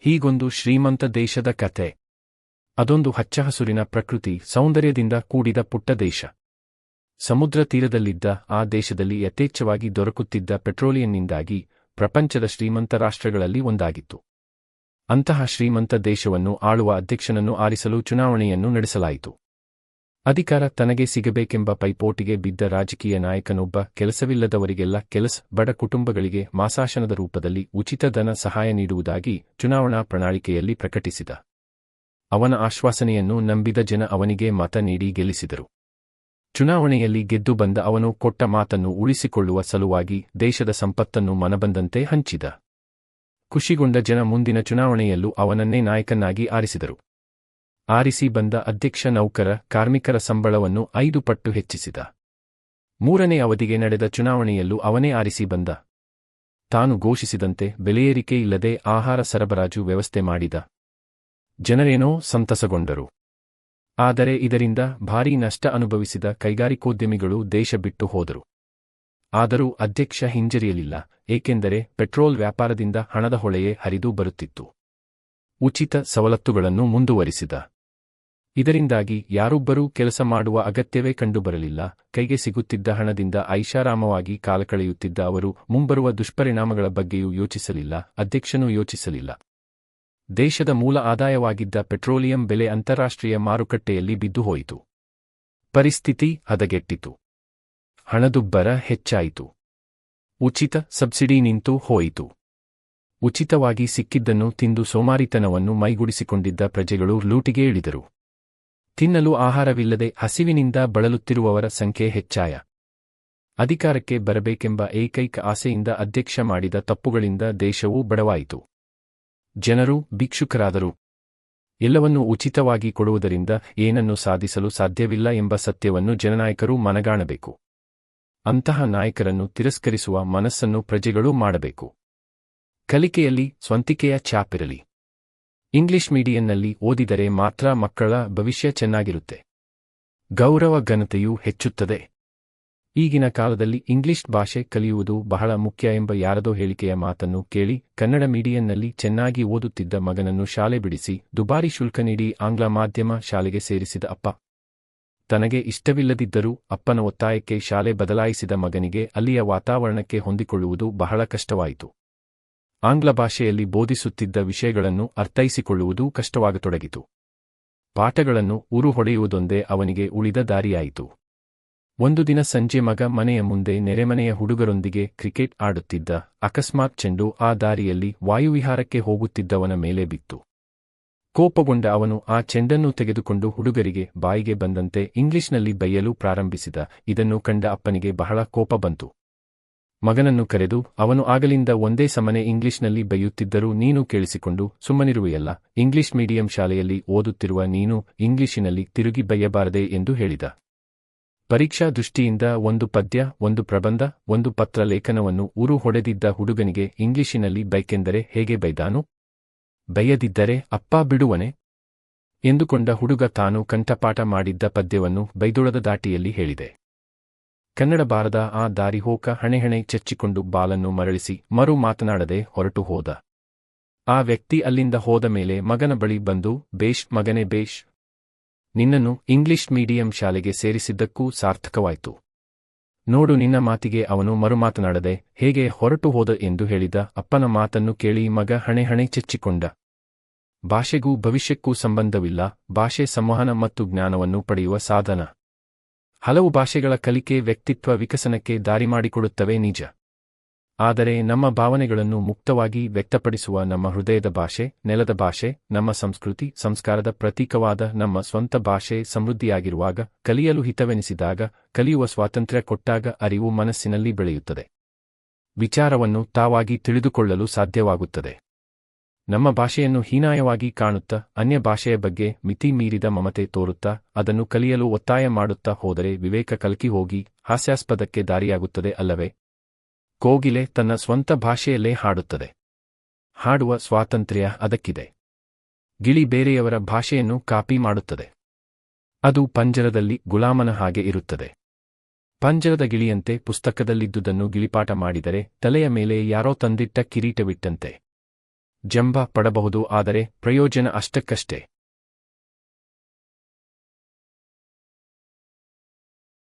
ಹೀಗೊಂದು ಶ್ರೀಮಂತ ದೇಶದ ಕಥೆ. ಅದೊಂದು ಹಚ್ಚಹಸುರಿನ ಪ್ರಕೃತಿ ಸೌಂದರ್ಯದಿಂದ ಕೂಡಿದ ಪುಟ್ಟ ದೇಶ. ಸಮುದ್ರ ತೀರದಲ್ಲಿದ್ದ ಆ ದೇಶದಲ್ಲಿ ಯಥೇಚ್ಛವಾಗಿ ದೊರಕುತ್ತಿದ್ದ ಪೆಟ್ರೋಲಿಯಂನಿಂದಾಗಿ ಪ್ರಪಂಚದ ಶ್ರೀಮಂತ ರಾಷ್ಟ್ರಗಳಲ್ಲಿ ಒಂದಾಗಿತ್ತು. ಅಂತಹ ಶ್ರೀಮಂತ ದೇಶವನ್ನು ಆಳುವ ಅಧ್ಯಕ್ಷನನ್ನು ಆರಿಸಲು ಚುನಾವಣೆಯನ್ನು ನಡೆಸಲಾಯಿತು. ಅಧಿಕಾರ ತನಗೆ ಸಿಗಬೇಕೆಂಬ ಪೈಪೋಟಿಗೆ ಬಿದ್ದ ರಾಜಕೀಯ ನಾಯಕನೊಬ್ಬ ಕೆಲಸವಿಲ್ಲದವರಿಗೆಲ್ಲ ಬಡ ಕುಟುಂಬಗಳಿಗೆ ಮಾಸಾಶನದ ರೂಪದಲ್ಲಿ ಉಚಿತ ಧನ ಸಹಾಯ ನೀಡುವುದಾಗಿ ಚುನಾವಣಾ ಪ್ರಣಾಳಿಕೆಯಲ್ಲಿ ಪ್ರಕಟಿಸಿದ. ಅವನ ಆಶ್ವಾಸನೆಯನ್ನು ನಂಬಿದ ಜನ ಅವನಿಗೆ ಮತ ನೀಡಿ ಗೆಲ್ಲಿಸಿದರು. ಚುನಾವಣೆಯಲ್ಲಿ ಗೆದ್ದು ಬಂದ ಅವನು ಕೊಟ್ಟ ಮಾತನ್ನು ಉಳಿಸಿಕೊಳ್ಳುವ ಸಲುವಾಗಿ ದೇಶದ ಸಂಪತ್ತನ್ನು ಮನಬಂದಂತೆ ಹಂಚಿದ. ಖುಷಿಗೊಂಡ ಜನ ಮುಂದಿನ ಚುನಾವಣೆಯಲ್ಲೂ ಅವನನ್ನೇ ನಾಯಕನಾಗಿ ಆರಿಸಿದರು. ಆರಿಸಿ ಬಂದ ಅಧ್ಯಕ್ಷ ನೌಕರ ಕಾರ್ಮಿಕರ ಸಂಬಳವನ್ನು 5 ಪಟ್ಟು ಹೆಚ್ಚಿಸಿದ. 3ನೇ ಅವಧಿಗೆ ನಡೆದ ಚುನಾವಣೆಯಲ್ಲೂ ಅವನೇ ಆರಿಸಿ ಬಂದ. ತಾನು ಘೋಷಿಸಿದಂತೆ ಬೆಲೆಯೇರಿಕೆ ಇಲ್ಲದೆ ಆಹಾರ ಸರಬರಾಜು ವ್ಯವಸ್ಥೆ ಮಾಡಿದ. ಜನರೇನೋ ಸಂತಸಗೊಂಡರು. ಆದರೆ ಇದರಿಂದ ಭಾರೀ ನಷ್ಟ ಅನುಭವಿಸಿದ ಕೈಗಾರಿಕೋದ್ಯಮಿಗಳು ದೇಶ ಬಿಟ್ಟು ಹೋದರು. ಆದರೂ ಅಧ್ಯಕ್ಷ ಹಿಂಜರಿಯಲಿಲ್ಲ, ಏಕೆಂದರೆ ಪೆಟ್ರೋಲ್ ವ್ಯಾಪಾರದಿಂದ ಹಣದ ಹೊಳೆಯೇ ಹರಿದು ಬರುತ್ತಿತ್ತು. ಉಚಿತ ಸವಲತ್ತುಗಳನ್ನು ಮುಂದುವರಿಸಿದ. ಇದರಿಂದಾಗಿ ಯಾರೊಬ್ಬರೂ ಕೆಲಸ ಮಾಡುವ ಅಗತ್ಯವೇ ಕಂಡುಬರಲಿಲ್ಲ. ಕೈಗೆ ಸಿಗುತ್ತಿದ್ದ ಹಣದಿಂದ ಐಷಾರಾಮವಾಗಿ ಕಾಲ ಕಳೆಯುತ್ತಿದ್ದ ಅವರು ಮುಂಬರುವ ದುಷ್ಪರಿಣಾಮಗಳ ಬಗ್ಗೆಯೂ ಯೋಚಿಸಲಿಲ್ಲ. ಅಧ್ಯಕ್ಷನೂ ಯೋಚಿಸಲಿಲ್ಲ. ದೇಶದ ಮೂಲ ಆದಾಯವಾಗಿದ್ದ ಪೆಟ್ರೋಲಿಯಂ ಬೆಲೆ ಅಂತಾರಾಷ್ಟ್ರೀಯ ಮಾರುಕಟ್ಟೆಯಲ್ಲಿ ಬಿದ್ದುಹೋಯಿತು. ಪರಿಸ್ಥಿತಿ ಹದಗೆಟ್ಟಿತು. ಹಣದುಬ್ಬರ ಹೆಚ್ಚಾಯಿತು. ಉಚಿತ ಸಬ್ಸಿಡಿ ನಿಂತು ಹೋಯಿತು. ಉಚಿತವಾಗಿ ಸಿಕ್ಕಿದ್ದನ್ನು ತಿಂದು ಸೋಮಾರಿತನವನ್ನು ಮೈಗೂಡಿಸಿಕೊಂಡಿದ್ದ ಪ್ರಜೆಗಳು ಲೂಟಿಗೆ ಇಳಿದರು. ತಿನ್ನಲು ಆಹಾರವಿಲ್ಲದೆ ಹಸಿವಿನಿಂದ ಬಳಲುತ್ತಿರುವವರ ಸಂಖ್ಯೆ ಹೆಚ್ಚಾಯ. ಅಧಿಕಾರಕ್ಕೆ ಬರಬೇಕೆಂಬ ಏಕೈಕ ಆಸೆಯಿಂದ ಅಧ್ಯಕ್ಷ ಮಾಡಿದ ತಪ್ಪುಗಳಿಂದ ದೇಶವೂ ಬಡವಾಯಿತು. ಜನರು ಭಿಕ್ಷುಕರಾದರು. ಎಲ್ಲವನ್ನೂ ಉಚಿತವಾಗಿ ಕೊಡುವುದರಿಂದ ಏನನ್ನು ಸಾಧಿಸಲು ಸಾಧ್ಯವಿಲ್ಲ ಎಂಬ ಸತ್ಯವನ್ನು ಜನನಾಯಕರು ಮನಗಾಣಬೇಕು. ಅಂತಹ ನಾಯಕರನ್ನು ತಿರಸ್ಕರಿಸುವ ಮನಸ್ಸನ್ನು ಪ್ರಜೆಗಳೂ ಮಾಡಬೇಕು. ಕಲಿಕೆಯಲ್ಲಿ ಸ್ವಂತಿಕೆಯ ಛಾಪಿರಲಿ. ಇಂಗ್ಲಿಷ್ ಮೀಡಿಯಂನಲ್ಲಿ ಓದಿದರೆ ಮಾತ್ರ ಮಕ್ಕಳ ಭವಿಷ್ಯ ಚೆನ್ನಾಗಿರುತ್ತೆ. ಗೌರವ ಘನತೆಯೂ ಹೆಚ್ಚುತ್ತದೆ. ಈಗಿನ ಕಾಲದಲ್ಲಿ ಇಂಗ್ಲಿಷ್ ಭಾಷೆ ಕಲಿಯುವುದು ಬಹಳ ಮುಖ್ಯ ಎಂಬ ಯಾರದೋ ಹೇಳಿಕೆಯ ಮಾತನ್ನು ಕೇಳಿ ಕನ್ನಡ ಮೀಡಿಯಂನಲ್ಲಿ ಚೆನ್ನಾಗಿ ಓದುತ್ತಿದ್ದ ಮಗನನ್ನು ಶಾಲೆ ಬಿಡಿಸಿ ದುಬಾರಿ ಶುಲ್ಕ ನೀಡಿ ಆಂಗ್ಲ ಮಾಧ್ಯಮ ಶಾಲೆಗೆ ಸೇರಿಸಿದ ಅಪ್ಪ. ತನಗೆ ಇಷ್ಟವಿಲ್ಲದಿದ್ದರೂ ಅಪ್ಪನ ಒತ್ತಾಯಕ್ಕೆ ಶಾಲೆ ಬದಲಾಯಿಸಿದ ಮಗನಿಗೆ ಅಲ್ಲಿಯ ವಾತಾವರಣಕ್ಕೆ ಹೊಂದಿಕೊಳ್ಳುವುದು ಬಹಳ ಕಷ್ಟವಾಯಿತು. ಆಂಗ್ಲ ಭಾಷೆಯಲ್ಲಿ ಬೋಧಿಸುತ್ತಿದ್ದ ವಿಷಯಗಳನ್ನು ಅರ್ಥೈಸಿಕೊಳ್ಳುವುದೂ ಕಷ್ಟವಾಗತೊಡಗಿತು. ಪಾಠಗಳನ್ನು ಉರು ಹೊಡೆಯುವುದೊಂದೇ ಅವನಿಗೆ ಉಳಿದ ದಾರಿಯಾಯಿತು. ಒಂದು ದಿನ ಸಂಜೆ ಮಗ ಮನೆಯ ಮುಂದೆ ನೆರೆಮನೆಯ ಹುಡುಗರೊಂದಿಗೆ ಕ್ರಿಕೆಟ್ ಆಡುತ್ತಿದ್ದ. ಅಕಸ್ಮಾತ್ ಚೆಂಡು ಆ ದಾರಿಯಲ್ಲಿ ವಾಯುವಿಹಾರಕ್ಕೆ ಹೋಗುತ್ತಿದ್ದವನ ಮೇಲೆ ಬಿತ್ತು. ಕೋಪಗೊಂಡ ಅವನು ಆ ಚೆಂಡನ್ನು ತೆಗೆದುಕೊಂಡು ಹುಡುಗರಿಗೆ ಬಾಯಿಗೆ ಬಂದಂತೆ ಇಂಗ್ಲಿಷ್ನಲ್ಲಿ ಬೈಯಲು ಪ್ರಾರಂಭಿಸಿದ. ಇದನ್ನು ಕಂಡ ಅಪ್ಪನಿಗೆ ಬಹಳ ಕೋಪ ಬಂತು. ಮಗನನ್ನು ಕರೆದು, ಅವನು ಆಗಲಿಂದ ಒಂದೇ ಸಮನೆ ಇಂಗ್ಲಿಷ್ನಲ್ಲಿ ಬೈಯುತ್ತಿದ್ದರೂ ನೀನು ಕೇಳಿಸಿಕೊಂಡು ಸುಮ್ಮನಿರುವೆಯಲ್ಲ, ಇಂಗ್ಲಿಷ್ ಮೀಡಿಯಂ ಶಾಲೆಯಲ್ಲಿ ಓದುತ್ತಿರುವ ನೀನು ಇಂಗ್ಲಿಷಿನಲ್ಲಿ ತಿರುಗಿ ಬೈಯಬಾರದೆ ಎಂದು ಹೇಳಿದ. ಪರೀಕ್ಷಾ ದೃಷ್ಟಿಯಿಂದ ಒಂದು ಪದ್ಯ, ಒಂದು ಪ್ರಬಂಧ, ಒಂದು ಪತ್ರ ಲೇಖನವನ್ನು ಉರು ಹೊಡೆದಿದ್ದ ಹುಡುಗನಿಗೆ ಇಂಗ್ಲಿಷಿನಲ್ಲಿ ಬೈಕೆಂದರೆ ಹೇಗೆ ಬೈದಾನು? ಬೈಯದಿದ್ದರೆ ಅಪ್ಪ ಬಿಡುವನೆ? ಎಂದುಕೊಂಡ ಹುಡುಗ ತಾನು ಕಂಠಪಾಠ ಮಾಡಿದ್ದ ಪದ್ಯವನ್ನು ಬೈದೊಳದ ದಾಟಿಯಲ್ಲಿ ಹೇಳಿದೆ. ಕನ್ನಡ ಬಾರದ ಆ ದಾರಿ ಹೋಕ ಹಣೆಹಣೆ ಚಚ್ಚಿಕೊಂಡು ಬಾಲನ್ನು ಮರಳಿಸಿ ಮರು ಮಾತನಾಡದೆ ಹೊರಟು ಹೋದ. ಆ ವ್ಯಕ್ತಿ ಅಲ್ಲಿಂದ ಹೋದ ಮೇಲೆ ಮಗನ ಬಳಿ ಬಂದು, ಬೇಷ್ ಮಗನೇ ಬೇಷ್, ನಿನ್ನನ್ನು ಇಂಗ್ಲಿಷ್ ಮೀಡಿಯಂ ಶಾಲೆಗೆ ಸೇರಿಸಿದ್ದಕ್ಕೂ ಸಾರ್ಥಕವಾಯ್ತು. ನೋಡು ನಿನ್ನ ಮಾತಿಗೆ ಅವನು ಮರುಮಾತನಾಡದೆ ಹೇಗೆ ಹೊರಟು ಹೋದ ಎಂದು ಹೇಳಿದ. ಅಪ್ಪನ ಮಾತನ್ನು ಕೇಳಿ ಮಗ ಹಣೆಹಣೆ ಚಚ್ಚಿಕೊಂಡ. ಭಾಷೆಗೂ ಭವಿಷ್ಯಕ್ಕೂ ಸಂಬಂಧವಿಲ್ಲ. ಭಾಷೆ ಸಂವಹನ ಮತ್ತು ಜ್ಞಾನವನ್ನು ಪಡೆಯುವ ಸಾಧನ. ಹಲವು ಭಾಷೆಗಳ ಕಲಿಕೆ ವ್ಯಕ್ತಿತ್ವ ವಿಕಸನಕ್ಕೆ ದಾರಿಮಾಡಿಕೊಡುತ್ತವೆ ನಿಜ. ಆದರೆ ನಮ್ಮ ಭಾವನೆಗಳನ್ನು ಮುಕ್ತವಾಗಿ ವ್ಯಕ್ತಪಡಿಸುವ ನಮ್ಮ ಹೃದಯದ ಭಾಷೆ, ನೆಲದ ಭಾಷೆ, ನಮ್ಮ ಸಂಸ್ಕೃತಿ ಸಂಸ್ಕಾರದ ಪ್ರತೀಕವಾದ ನಮ್ಮ ಸ್ವಂತ ಭಾಷೆ ಸಮೃದ್ಧಿಯಾಗಿರುವಾಗ, ಕಲಿಯಲು ಹಿತವೆನಿಸಿದಾಗ, ಕಲಿಯುವ ಸ್ವಾತಂತ್ರ್ಯ ಕೊಟ್ಟಾಗ ಅರಿವು ಮನಸ್ಸಿನಲ್ಲಿ ಬೆಳೆಯುತ್ತದೆ. ವಿಚಾರವನ್ನು ತಾವಾಗಿ ತಿಳಿದುಕೊಳ್ಳಲು ಸಾಧ್ಯವಾಗುತ್ತದೆ. ನಮ್ಮ ಭಾಷೆಯನ್ನು ಹೀನಾಯವಾಗಿ ಕಾಣುತ್ತಾ, ಅನ್ಯ ಭಾಷೆಯ ಬಗ್ಗೆ ಮಿತಿ ಮೀರಿದ ಮಮತೆ ತೋರುತ್ತಾ, ಅದನ್ನು ಕಲಿಯಲು ಒತ್ತಾಯ ಮಾಡುತ್ತಾ ಹೋದರೆ ವಿವೇಕ ಕಲಕಿ ಹೋಗಿ ಹಾಸ್ಯಾಸ್ಪದಕ್ಕೆ ದಾರಿಯಾಗುತ್ತದೆ ಅಲ್ಲವೇ? ಕೋಗಿಲೆ ತನ್ನ ಸ್ವಂತ ಭಾಷೆಯಲ್ಲೇ ಹಾಡುತ್ತದೆ. ಹಾಡುವ ಸ್ವಾತಂತ್ರ್ಯ ಅದಕ್ಕಿದೆ. ಗಿಳಿ ಬೇರೆಯವರ ಭಾಷೆಯನ್ನು ಕಾಪಿ ಮಾಡುತ್ತದೆ. ಅದು ಪಂಜರದಲ್ಲಿ ಗುಲಾಮನ ಹಾಗೆ ಇರುತ್ತದೆ. ಪಂಜರದ ಗಿಳಿಯಂತೆ ಪುಸ್ತಕದಲ್ಲಿದ್ದುದನ್ನು ಗಿಳಿಪಾಠ ಮಾಡಿದರೆ ತಲೆಯ ಮೇಲೆ ಯಾರೋ ತಂದಿಟ್ಟ ಕಿರೀಟವಿಟ್ಟಂತೆ. ಜಂಬ ಪಡಬಹುದು, ಆದರೆ ಪ್ರಯೋಜನ ಅಷ್ಟಕ್ಕಷ್ಟೇ.